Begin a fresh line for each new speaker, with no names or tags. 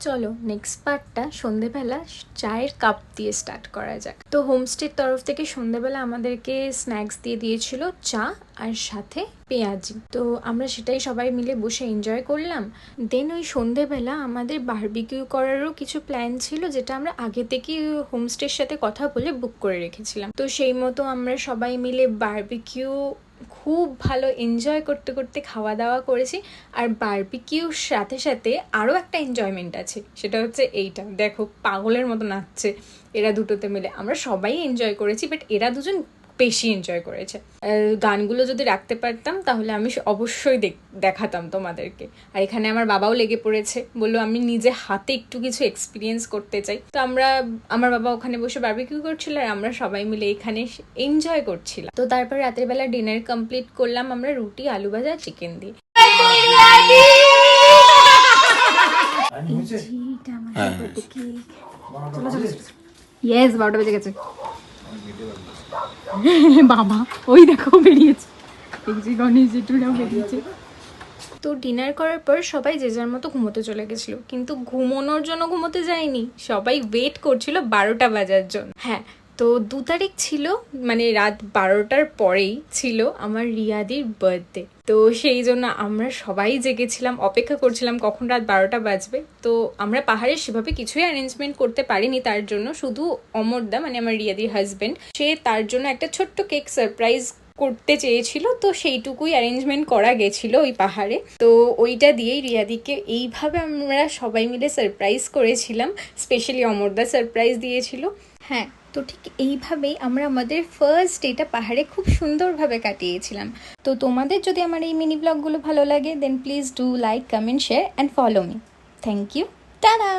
চলো নেক্সট পার্টটা সন্ধেবেলা চায়ের কাপ দিয়ে স্টার্ট করা যাক। তো হোমস্টের তরফ থেকে সন্ধেবেলা আমাদেরকে স্ন্যাক্স দিয়ে দিয়েছিল চা আর সাথে পেঁয়াজি। তো আমরা সেটাই সবাই মিলে বসে এনজয় করলাম। দেন ওই সন্ধেবেলা আমাদের বারবিকিউ করারও কিছু প্ল্যান ছিল, যেটা আমরা আগে থেকেই হোমস্টের সাথে কথা বলে বুক করে রেখেছিলাম। তো সেই মতো আমরা সবাই মিলে বারবিকিউ খুব ভালো এনজয় করতে করতে খাওয়া দাওয়া করেছি। আর বারবিকিউর সাথে সাথে আরও একটা এনজয়মেন্ট আছে, সেটা হচ্ছে এইটা দেখো, পাগলের মতো নাচছে এরা দুটোতে মিলে। আমরা সবাই এনজয় করেছি, বাট এরা দুজন বেশি এনজয় করেছে। গানগুলো যদি রাখতে পারতাম তাহলে আমি অবশ্যই দেখাতাম তোমাদেরকে। আর এখানে আমার বাবাও লেগে পড়েছে, বললো আমি নিজে হাতে একটু কিছু এক্সপিরিয়েন্স করতে চাই। তো আমার বাবা ওখানে বসে বারবিকিউ করছিল আর আমরা সবাই মিলে এখানে এনজয় করছিলাম। তো তারপর রাতের বেলা ডিনার কমপ্লিট করলাম আমরা রুটি, আলু ভাজা, চিকেন দিয়ে। ইয়েস, 12টা বেজে গেছে। বাবা ওই দেখো বেরিয়েছে, গণেশ জেঠুরাও বেরিয়েছে। তো ডিনার করার পর সবাই যে যার মতো ঘুমোতে চলে গেছিলো, কিন্তু ঘুমোনোর জন্য ঘুমোতে যায়নি, সবাই ওয়েট করছিল 12টা বাজার জন্য। হ্যাঁ, তো 2 তারিখ ছিল, মানে রাত 12টার পরেই ছিল আমার রিয়াদির বার্থডে। তো সেই জন্য আমরা সবাই জেগেছিলাম, অপেক্ষা করছিলাম কখন রাত 12টা বাজবে। তো আমরা পাহাড়ে সেভাবে কিছুই অ্যারেঞ্জমেন্ট করতে পারিনি তার জন্য, শুধু অমরদা মানে আমার রিয়াদির হাজব্যান্ড, সে তার জন্য একটা ছোট্ট কেক সারপ্রাইজ করতে চেয়েছিল। তো সেইটুকুই অ্যারেঞ্জমেন্ট করা গেছিল ওই পাহাড়ে। তো ওইটা দিয়েই রিয়াদিকে এইভাবে আমরা সবাই মিলে সারপ্রাইজ করেছিলাম, স্পেশালি অমরদা সারপ্রাইজ দিয়েছিল। হ্যাঁ, তো ঠিক এইভাবেই আমরা আমাদের ফার্স্ট ডেটা পাহাড়ে খুব সুন্দরভাবে কাটিয়েছিলাম। তো তোমাদের যদি আমার এই মিনি ব্লগগুলো ভালো লাগে, then please do like, comment, share and follow me. Thank you, tata.